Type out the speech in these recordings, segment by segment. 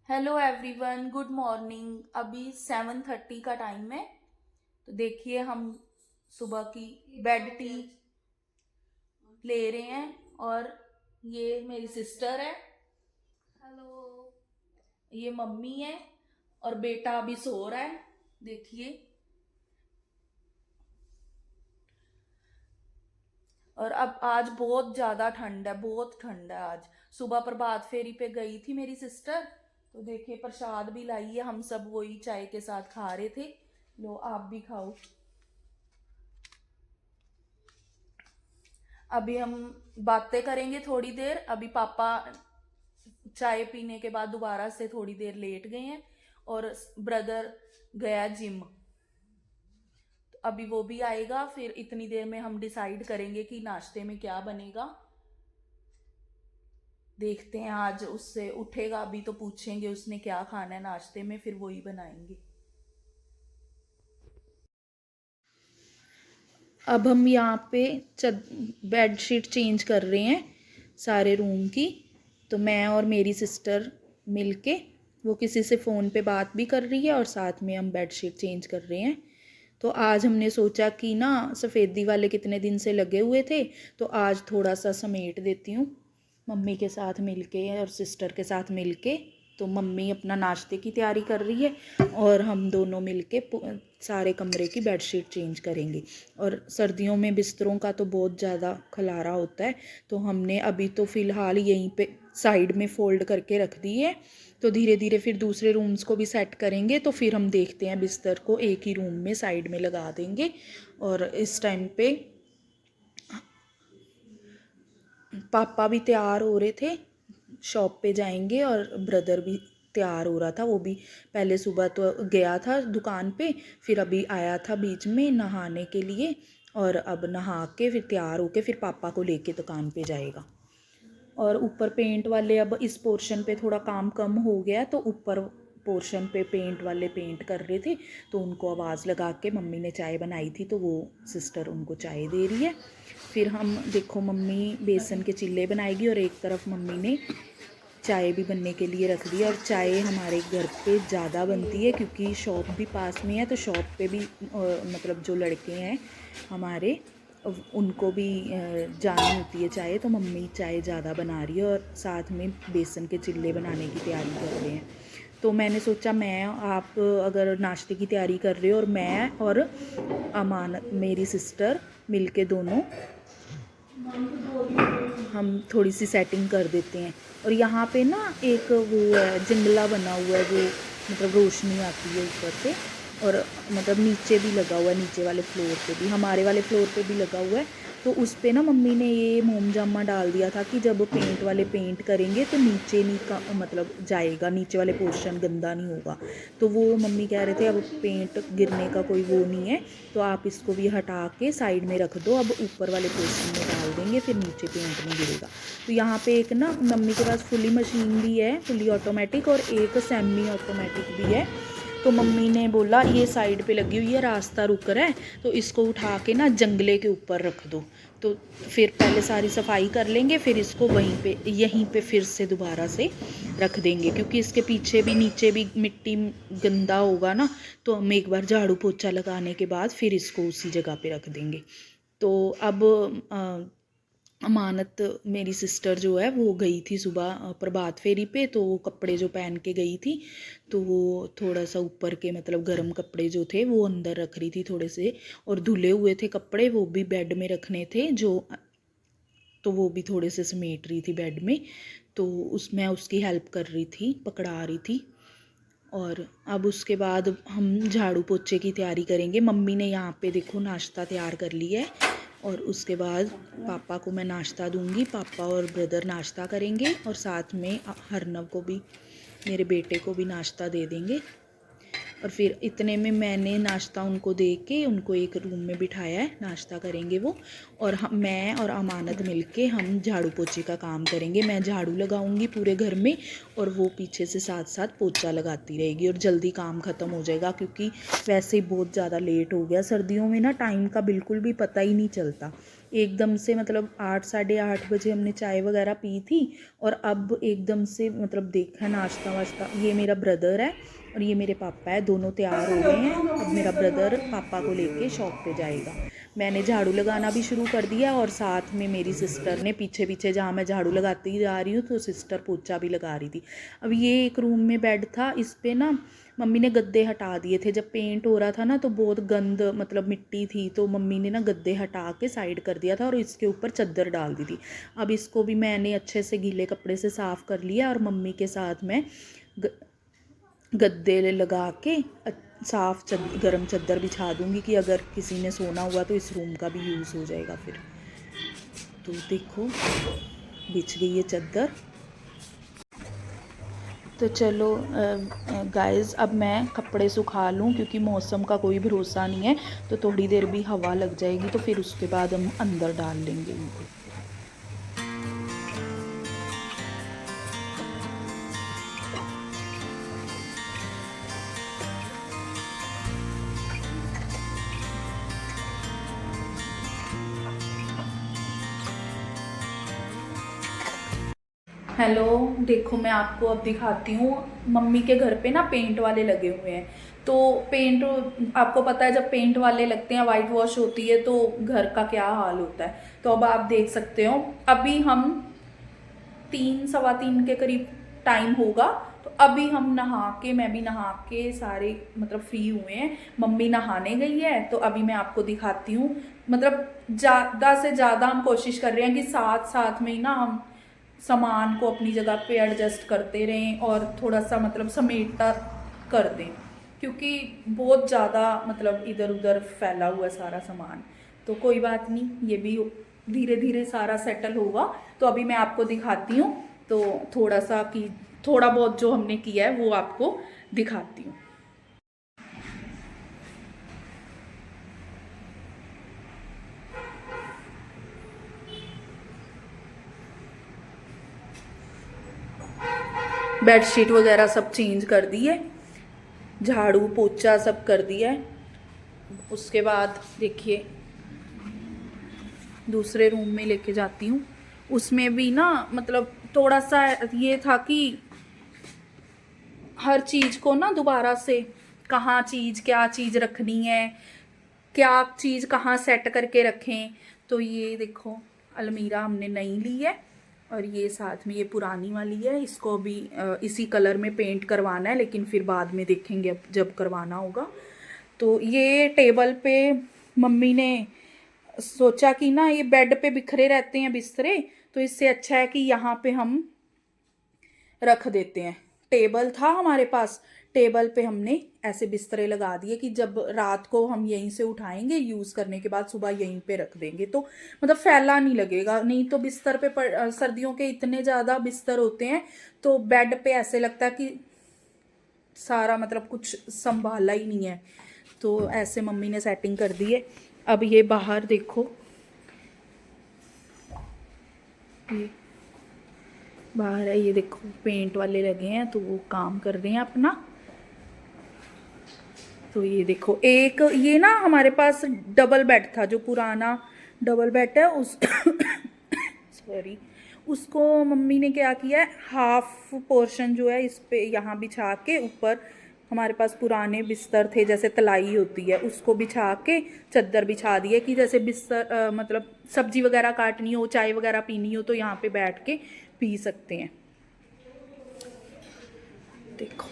Hello everyone, good morning. अभी 7:30 का time है। तो देखिए हम सुबह की बेड टी ले रहे हैं। और ये मेरी सिस्टर है, ये मम्मी है, और बेटा अभी सो रहा है। देखिए। और अब आज बहुत ज़्यादा ठंड है, बहुत ठंड है आज। सुबह प्रभात फेरी पे गई थी मेरी सिस्टर, तो देखिए प्रसाद भी लाई है। हम सब वही चाय के साथ खा रहे थे। लो आप भी खाओ। अभी हम बातें करेंगे थोड़ी देर। अभी पापा चाय पीने के बाद दोबारा से थोड़ी देर लेट गए हैं, और ब्रदर गया जिम। तो अभी वो भी आएगा, फिर इतनी देर में हम डिसाइड करेंगे कि नाश्ते में क्या बनेगा। देखते हैं, आज उससे उठेगा अभी तो पूछेंगे उसने क्या खाना है नाश्ते में, फिर वही बनाएंगे। अब हम यहाँ पे बेड शीट चेंज कर रहे हैं सारे रूम की। तो मैं और मेरी सिस्टर मिलके, वो किसी से फ़ोन पे बात भी कर रही है और साथ में हम बेड शीट चेंज कर रहे हैं। तो आज हमने सोचा कि ना, सफ़ेदी वाले कितने दिन से लगे हुए थे, तो आज थोड़ा सा समेट देती हूँ मम्मी के साथ मिलके और सिस्टर के साथ मिलके। तो मम्मी अपना नाश्ते की तैयारी कर रही है और हम दोनों मिलके सारे कमरे की बेडशीट चेंज करेंगे। और सर्दियों में बिस्तरों का तो बहुत ज़्यादा खलारा होता है, तो हमने अभी तो फ़िलहाल यहीं पे साइड में फ़ोल्ड करके रख दी है। तो धीरे धीरे फिर दूसरे रूम्स को भी सेट करेंगे, तो फिर हम देखते हैं बिस्तर को एक ही रूम में साइड में लगा देंगे। और इस टाइम पे पापा भी तैयार हो रहे थे, शॉप पे जाएंगे, और ब्रदर भी तैयार हो रहा था। वो भी पहले सुबह तो गया था दुकान पे, फिर अभी आया था बीच में नहाने के लिए, और अब नहा के फिर तैयार होके फिर पापा को लेके दुकान पे जाएगा। और ऊपर पेंट वाले, अब इस पोर्शन पे थोड़ा काम कम हो गया, तो ऊपर पोर्शन पे पेंट वाले पेंट कर रहे थे, तो उनको आवाज़ लगा के मम्मी ने चाय बनाई थी, तो वो सिस्टर उनको चाय दे रही है। फिर हम देखो, मम्मी बेसन के चिल्ले बनाएगी और एक तरफ मम्मी ने चाय भी बनने के लिए रख दी। और चाय हमारे घर पे ज़्यादा बनती है क्योंकि शॉप भी पास में है, तो शॉप पे भी मतलब जो लड़के हैं हमारे, उनको भी जानी होती है चाय, तो मम्मी चाय ज़्यादा बना रही है और साथ में बेसन के चिल्ले बनाने की तैयारी कर रहे हैं। तो मैंने सोचा, मैं आप अगर नाश्ते की तैयारी कर रहे हो और मैं और अमान मेरी सिस्टर मिलके दोनों हम थोड़ी सी सेटिंग कर देते हैं। और यहाँ पे ना एक वो है, जंगला बना हुआ है, जो मतलब रोशनी आती है ऊपर से, और मतलब नीचे भी लगा हुआ है, नीचे वाले फ्लोर पे भी, हमारे वाले फ्लोर पे भी लगा हुआ है। तो उस पे ना मम्मी ने ये मोम जामा डाल दिया था कि जब पेंट वाले पेंट करेंगे तो नीचे नहीं का मतलब जाएगा, नीचे वाले पोर्शन गंदा नहीं होगा। तो वो मम्मी कह रहे थे अब पेंट गिरने का कोई वो नहीं है, तो आप इसको भी हटा के साइड में रख दो, अब ऊपर वाले पोर्शन में डाल देंगे, फिर नीचे पेंट नहीं गिरेगा। तो यहाँ पे एक ना मम्मी के पास फुली मशीन भी है, फुली ऑटोमेटिक, और एक सेमी ऑटोमेटिक भी है। तो मम्मी ने बोला ये साइड पे लगी हुई है, रास्ता रुक रहा है, तो इसको उठा के ना जंगले के ऊपर रख दो। तो फिर पहले सारी सफाई कर लेंगे, फिर इसको वहीं पे यहीं पे फिर से दोबारा से रख देंगे, क्योंकि इसके पीछे भी नीचे भी मिट्टी गंदा होगा ना, तो हम एक बार झाड़ू पोछा लगाने के बाद फिर इसको उसी जगह पे रख देंगे। तो अब अमानत मेरी सिस्टर जो है वो गई थी सुबह प्रभात फेरी पे, तो वो कपड़े जो पहन के गई थी, तो वो थोड़ा सा ऊपर के मतलब गर्म कपड़े जो थे वो अंदर रख रही थी थोड़े से, और धुले हुए थे कपड़े वो भी बेड में रखने थे जो, तो वो भी थोड़े से समेट रही थी बेड में। तो उसमें उसकी हेल्प कर रही थी, पकड़ा रही थी। और अब उसके बाद हम झाड़ू पोछे की तैयारी करेंगे। मम्मी ने यहाँ पे देखो नाश्ता तैयार कर लिया है, और उसके बाद पापा को मैं नाश्ता दूंगी, पापा और ब्रदर नाश्ता करेंगे, और साथ में हरनव को भी, मेरे बेटे को भी नाश्ता दे देंगे। और फिर इतने में मैंने नाश्ता उनको दे के उनको एक रूम में बिठाया है, नाश्ता करेंगे वो, और मैं और अमानत मिलके हम झाड़ू पोछे का काम करेंगे। मैं झाड़ू लगाऊंगी पूरे घर में, और वो पीछे से साथ साथ पोछा लगाती रहेगी, और जल्दी काम ख़त्म हो जाएगा, क्योंकि वैसे ही बहुत ज़्यादा लेट हो गया। सर्दियों में ना टाइम का बिल्कुल भी पता ही नहीं चलता, एकदम से मतलब 8 साढ़े 8 बजे हमने चाय वगैरह पी थी और अब एकदम से मतलब देखा नाश्ता वाश्ता। ये मेरा ब्रदर है और ये मेरे पापा है, दोनों तैयार हो गए हैं। अब मेरा ब्रदर पापा को लेके शॉप पे जाएगा। मैंने झाड़ू लगाना भी शुरू कर दिया और साथ में मेरी सिस्टर ने पीछे पीछे, जहाँ मैं झाड़ू लगाती जा रही हूँ तो सिस्टर पोछा भी लगा रही थी। अब ये एक रूम में बेड था, इस पे ना मम्मी ने गद्दे हटा दिए थे। जब पेंट हो रहा था ना तो बहुत गंद मतलब मिट्टी थी, तो मम्मी ने ना गद्दे हटा के साइड कर दिया था और इसके ऊपर चादर डाल दी थी। अब इसको भी मैंने अच्छे से गीले कपड़े से साफ़ कर लिया और मम्मी के साथ मैं गद्दे लगा के साफ़ गरम चादर बिछा दूंगी कि अगर किसी ने सोना हुआ तो इस रूम का भी यूज़ हो जाएगा फिर। तो देखो बिछ गई है चादर। तो चलो गाइस अब मैं कपड़े सुखा लूँ क्योंकि मौसम का कोई भरोसा नहीं है, तो थोड़ी देर भी हवा लग जाएगी तो फिर उसके बाद हम अंदर डाल लेंगे उनको। हेलो, देखो मैं आपको अब दिखाती हूँ। मम्मी के घर पे ना पेंट वाले लगे हुए हैं, तो पेंट आपको पता है जब पेंट वाले लगते हैं, वाइट वॉश होती है तो घर का क्या हाल होता है। तो अब आप देख सकते हो, अभी हम 3 सवा 3 के करीब टाइम होगा। तो अभी हम नहा के, मैं भी नहा के सारे मतलब फ्री हुए हैं। मम्मी नहाने गई है तो अभी मैं आपको दिखाती हूँ। मतलब ज़्यादा से ज़्यादा हम कोशिश कर रहे हैं कि साथ साथ में ही ना हम सामान को अपनी जगह पे एडजस्ट करते रहें और थोड़ा सा मतलब समेटा कर दें, क्योंकि बहुत ज़्यादा मतलब इधर उधर फैला हुआ है सारा सामान। तो कोई बात नहीं, ये भी धीरे धीरे सारा सेटल होगा। तो अभी मैं आपको दिखाती हूँ, तो थोड़ा बहुत जो हमने किया है वो आपको दिखाती हूँ। बेडशीट वगैरह सब चेंज कर दी है, झाड़ू पोछा सब कर दिया है। उसके बाद देखिए दूसरे रूम में लेके जाती हूँ। उसमें भी ना मतलब थोड़ा सा ये था कि हर चीज़ को ना दोबारा से कहाँ चीज़ क्या चीज़ रखनी है, क्या चीज़ कहाँ सेट करके रखें। तो ये देखो अलमीरा हमने नई ली है और ये साथ में ये पुरानी वाली है। इसको भी इसी कलर में पेंट करवाना है, लेकिन फिर बाद में देखेंगे अब जब करवाना होगा। तो ये टेबल पे मम्मी ने सोचा कि ना ये बेड पे बिखरे रहते हैं बिस्तरे, तो इससे अच्छा है कि यहाँ पे हम रख देते हैं। टेबल था हमारे पास, टेबल पे हमने ऐसे बिस्तरे लगा दिए कि जब रात को हम यहीं से उठाएंगे, यूज़ करने के बाद सुबह यहीं पे रख देंगे, तो मतलब फैला नहीं लगेगा। नहीं तो बिस्तर पे सर्दियों के इतने ज़्यादा बिस्तर होते हैं तो बेड पे ऐसे लगता है कि सारा मतलब कुछ संभाला ही नहीं है। तो ऐसे मम्मी ने सेटिंग कर दी है। अब ये बाहर देखो, ये बाहर है, ये देखो पेंट वाले लगे हैं तो वो काम कर रहे हैं अपना। तो ये देखो एक ये ना हमारे पास डबल बेड था, जो पुराना डबल बेड है उस सॉरी, उसको मम्मी ने क्या किया है, हाफ पोर्शन जो है इस पे यहाँ बिछा के, ऊपर हमारे पास पुराने बिस्तर थे जैसे तलाई होती है, उसको बिछा के चादर बिछा दी है कि जैसे बिस्तर मतलब सब्जी वगैरह काटनी हो, चाय वगैरह पीनी हो तो यहाँ पे बैठ के पी सकते हैं। देखो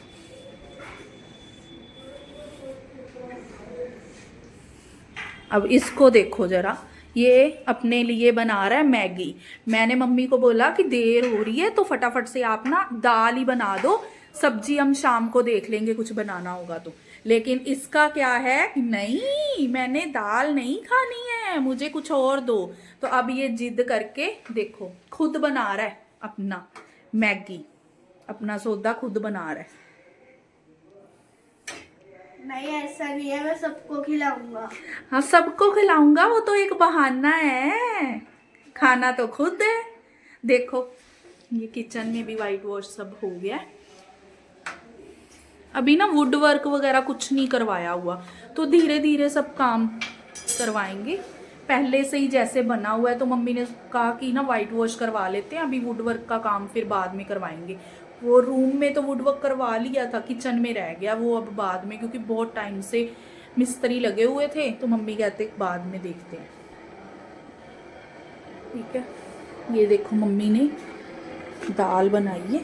अब इसको देखो ज़रा, ये अपने लिए बना रहा है मैगी। मैंने मम्मी को बोला कि देर हो रही है तो फटाफट से आप ना दाल ही बना दो, सब्जी हम शाम को देख लेंगे कुछ बनाना होगा तो। लेकिन इसका क्या है कि नहीं, मैंने दाल नहीं खानी है, मुझे कुछ और दो। तो अब ये जिद करके देखो खुद बना रहा है अपना मैगी, अपना सौदा खुद बना रहा है। नहीं ऐसा नहीं है, मैं सबको खिलाऊंगा। हाँ सबको खिलाऊंगा, वो तो एक बहाना है, खाना तो खुद है। देखो ये किचन में भी वाइट वॉश सब हो गया है। अभी ना वुड वर्क वगैरह कुछ नहीं करवाया हुआ, तो धीरे धीरे सब काम करवाएंगे। पहले से ही जैसे बना हुआ है, तो मम्मी ने कहा कि ना वाइट वॉश करवा लेते हैं, अभी वुड वर्क का काम फिर बाद में करवाएंगे। वो रूम में तो वुड वर्क करवा लिया था, किचन में रह गया वो अब बाद में, क्योंकि बहुत टाइम से मिस्त्री लगे हुए थे, तो मम्मी कहते बाद में देखते हैं। ठीक है, ये देखो मम्मी ने दाल बनाई है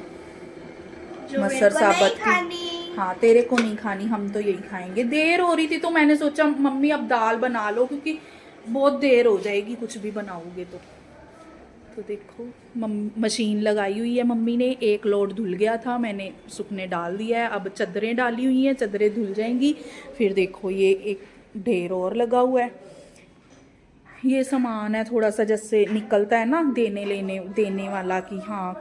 मसर साबत की। हाँ, तेरे को नहीं खानी, हम तो यही खाएंगे। देर हो रही थी तो मैंने सोचा मम्मी अब दाल बना लो, क्योंकि बहुत देर हो जाएगी कुछ भी बनाओगे तो देखो मशीन लगाई हुई है मम्मी ने। एक लोड धुल गया था, मैंने सूखने डाल दिया है। अब चादरें डाली हुई हैं, चादरें धुल जाएंगी। फिर देखो ये एक ढेर और लगा हुआ है। ये सामान है थोड़ा सा जैसे निकलता है ना देने वाला, कि हाँ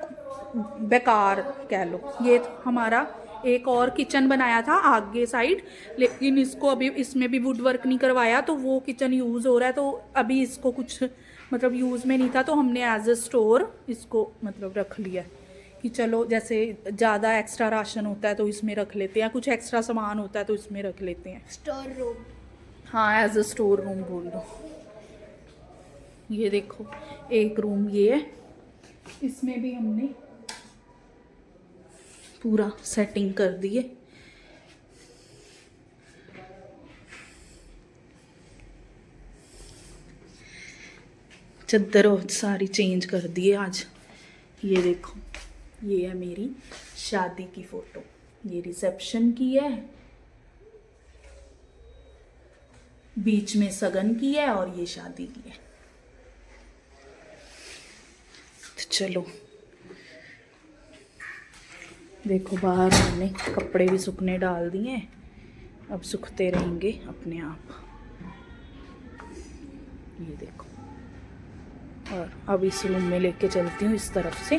बेकार कह लो। ये हमारा एक और किचन बनाया था आगे साइड, लेकिन इसको अभी इसमें भी वुड वर्क नहीं करवाया, तो वो किचन यूज़ हो रहा है। तो अभी इसको कुछ मतलब यूज़ में नहीं था, तो हमने एज अ स्टोर इसको मतलब रख लिया कि चलो जैसे ज़्यादा एक्स्ट्रा राशन होता है तो इसमें रख लेते हैं, कुछ एक्स्ट्रा सामान होता है तो इसमें रख लेते हैं। स्टोर रूम, हाँ एज अ स्टोर रूम बोल दो। ये देखो एक रूम ये है, इसमें भी हमने पूरा सेटिंग कर दी है। चादर सारी चेंज कर दी है आज। ये देखो ये है मेरी शादी की फ़ोटो, ये रिसेप्शन की है, बीच में सगन की है और ये शादी की है। तो चलो देखो बाहर हमने कपड़े भी सूखने डाल दिए हैं, अब सूखते रहेंगे अपने आप। ये देखो, और अब इस रूम में लेके चलती हूँ इस तरफ से।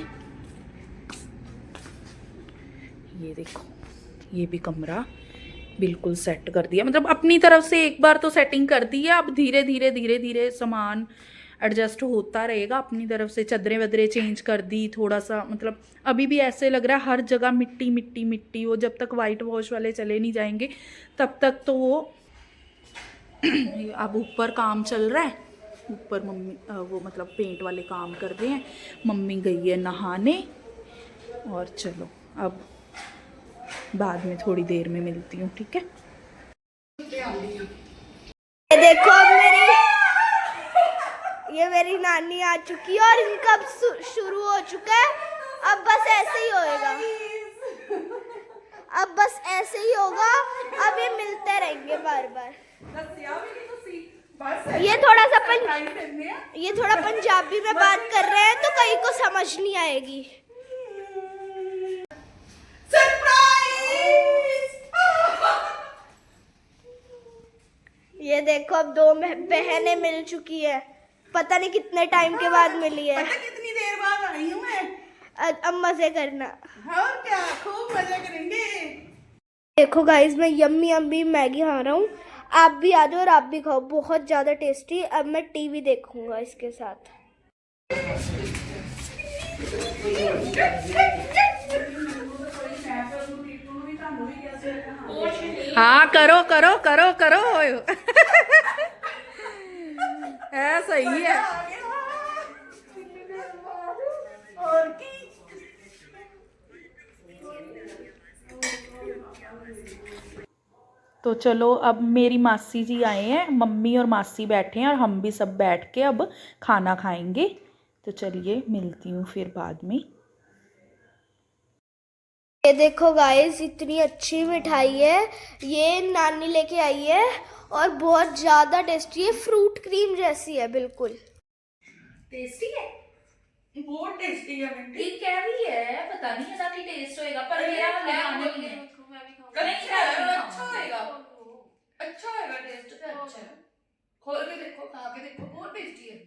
ये देखो ये भी कमरा बिल्कुल सेट कर दिया, मतलब अपनी तरफ से एक बार तो सेटिंग कर दी है। अब धीरे धीरे सामान एडजस्ट होता रहेगा अपनी तरफ से। चादरें वदरें चेंज कर दी थोड़ा सा, मतलब अभी भी ऐसे लग रहा है हर जगह मिट्टी मिट्टी मिट्टी। वो जब तक वाइट वॉश वाले चले नहीं जाएंगे तब तक तो वो अब ऊपर काम चल रहा है, ऊपर मम्मी वो मतलब पेंट वाले काम कर रहे हैं। मम्मी गई है नहाने, और चलो अब बाद में थोड़ी देर में मिलती हूँ, ठीक है। देखो ये मेरी नानी आ चुकी है और इनका अब शुरू हो चुका है। अब बस ऐसे ही होएगा, अब बस ऐसे ही होगा। अब ये मिलते रहेंगे बार बार। ये थोड़ा पंजाबी में बात कर रहे हैं तो कहीं को समझ नहीं आएगी। ये देखो अब दो बहनें मिल चुकी है, पता नहीं कितने टाइम के बाद मिली है। पता कितनी देर बाद आई हूँ मैं। अब मजे करना, और क्या, खूब मजे करेंगे। देखो गाइस मैं यम्मी यम्मी मैगी खा रहा हूँ, आप भी आ जाओ और आप भी खाओ, बहुत ज़्यादा टेस्टी। अब मैं टीवी देखूंगा इसके साथ। हाँ करो करो करो करो ऐसा ही है। और की तो चलो अब मेरी मासी जी आए हैं, मम्मी और मासी बैठे हैं और हम भी सब बैठ के अब खाना खाएंगे। तो चलिए मिलती हूँ फिर बाद में। ये देखो गाइस इतनी अच्छी मिठाई है, ये नानी लेके आई है और बहुत ज़्यादा टेस्टी है, फ्रूट क्रीम जैसी है बिल्कुल। टेस्टी है, बहुत टेस्टी है बेटी। ठीक है भी है, पता नहीं ऐसा की टेस्ट होएगा, पर मेरा लगाने नहीं है। अच्छा होएगा, अच्छा होएगा, टेस्ट तो अच्छा है। खोल के देखो, खा के देखो, बहुत टेस्टी है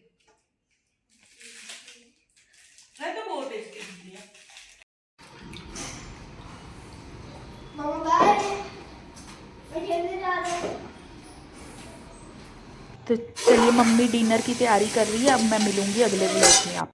तो बहुत टेस्टी है। तो चलिए मम्मी डिनर की तैयारी कर रही है, अब मैं मिलूंगी अगले व्लॉग में आप।